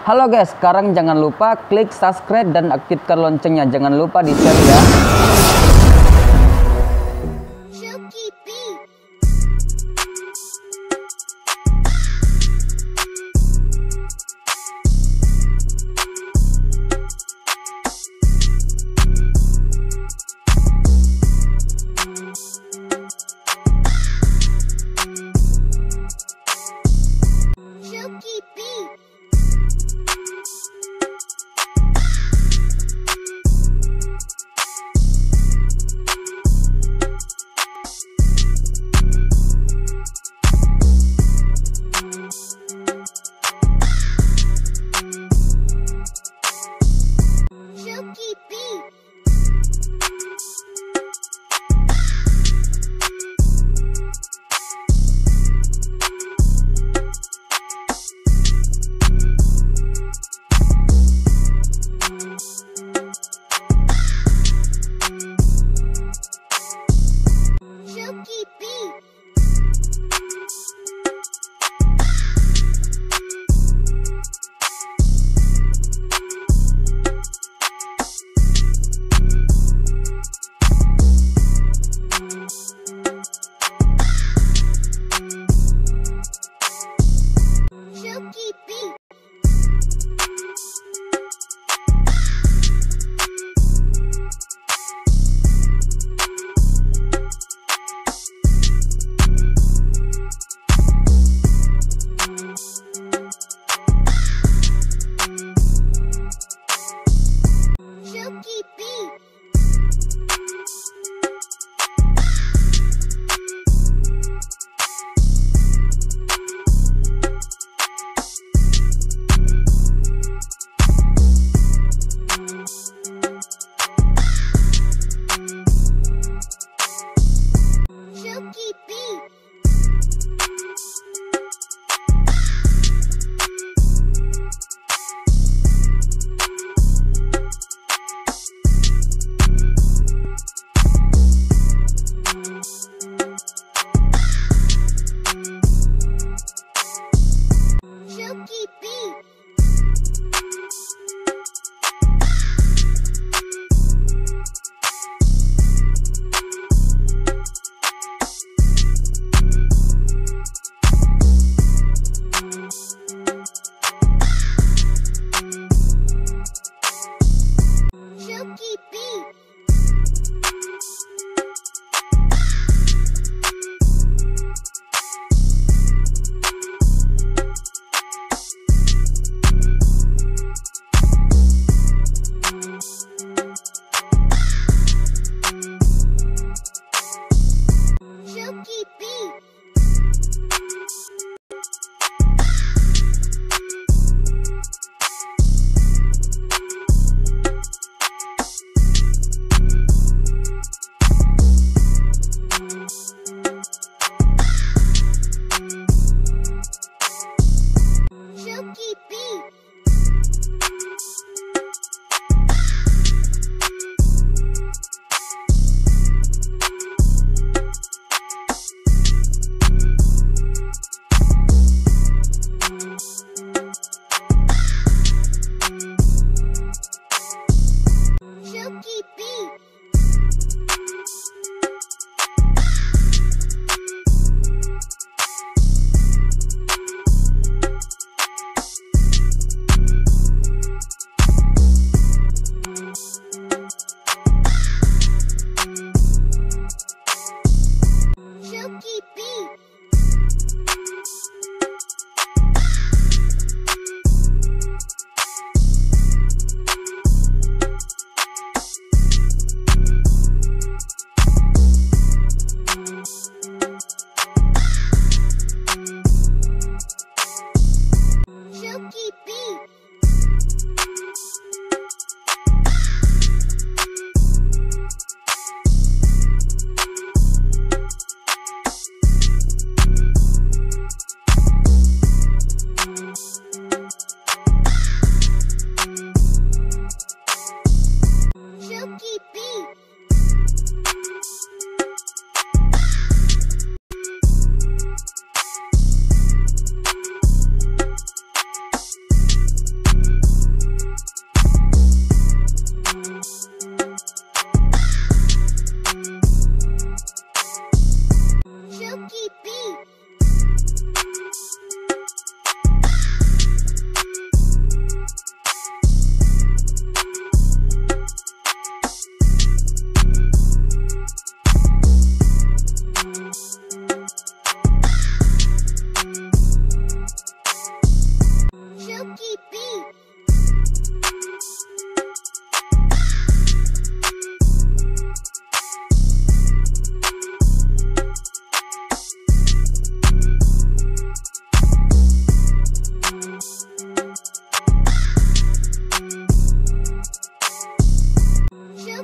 Halo guys, sekarang jangan lupa klik subscribe dan aktifkan loncengnya. Jangan lupa di share ya.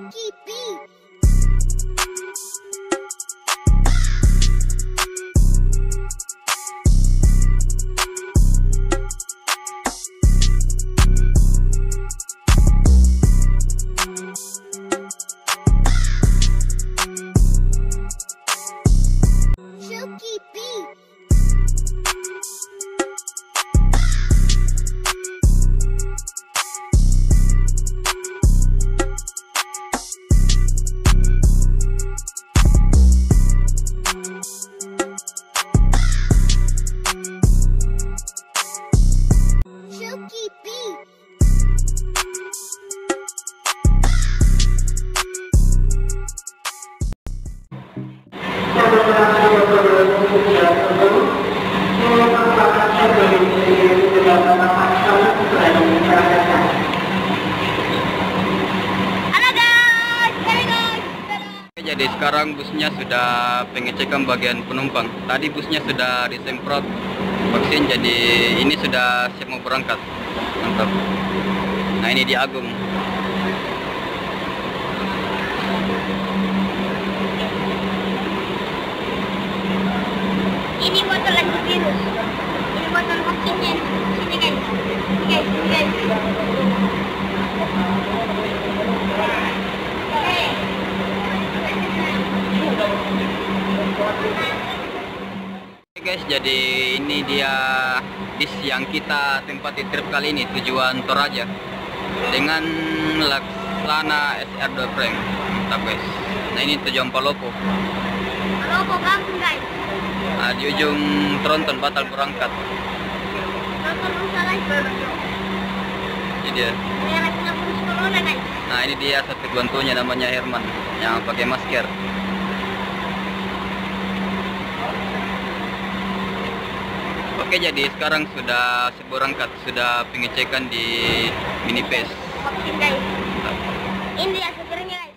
Silky Beat. Silky Beat. Silky Beat. Jadi sekarang busnya sudah pengecekan bagian penumpang. Tadi busnya sudah disemprot vaksin, jadi ini sudah siap mau berangkat. Mantap. Nah, ini di Agung. Ini botol antivirus. Ini botol vaksinnya. Sini guys. Guys. Oke guys, jadi ini dia bis yang kita tempati trip kali ini, tujuan Toraja dengan Laksana SR2 Frank. Mantap guys. Nah, ini tujuan Palopo. Palopo kampung guys. Nah, di ujung Tronton batal berangkat. Nonton rusa lagi. Ini dia. Ini lagi ngurus corona guys. Nah, ini dia satu bantunya, namanya Herman yang pakai masker. Oke, jadi sekarang sudah berangkat, sudah pengecekan di Minibus. Vaksin guys. Ini dia supirnya guys.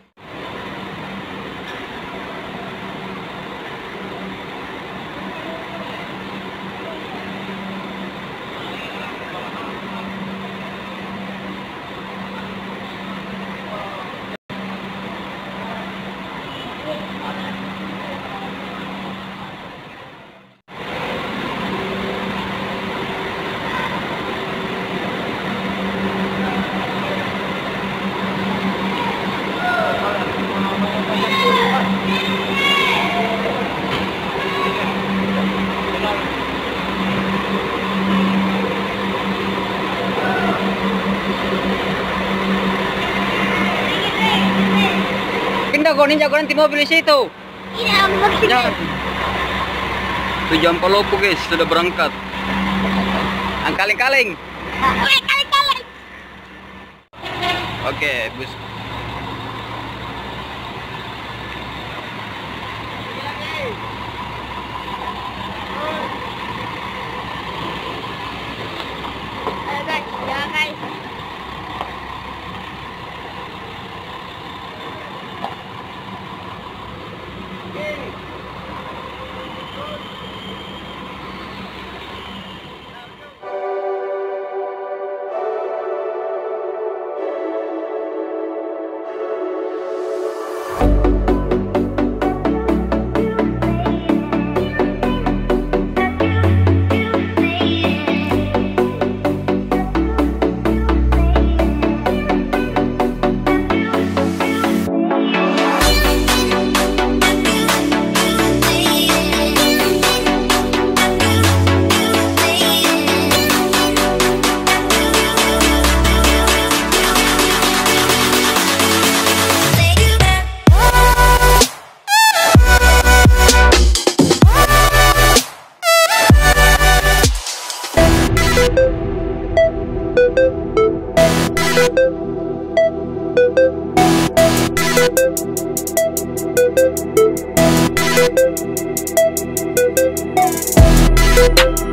Pindah kau ninja, kau nanti mobil di situ. Ini vaksin Jangan. guys. Tujuan Palopo guys, sudah berangkat. Kaleng-kaleng. Kali-kali. Oke, bus. Ayo guys, ya guys. Thank you.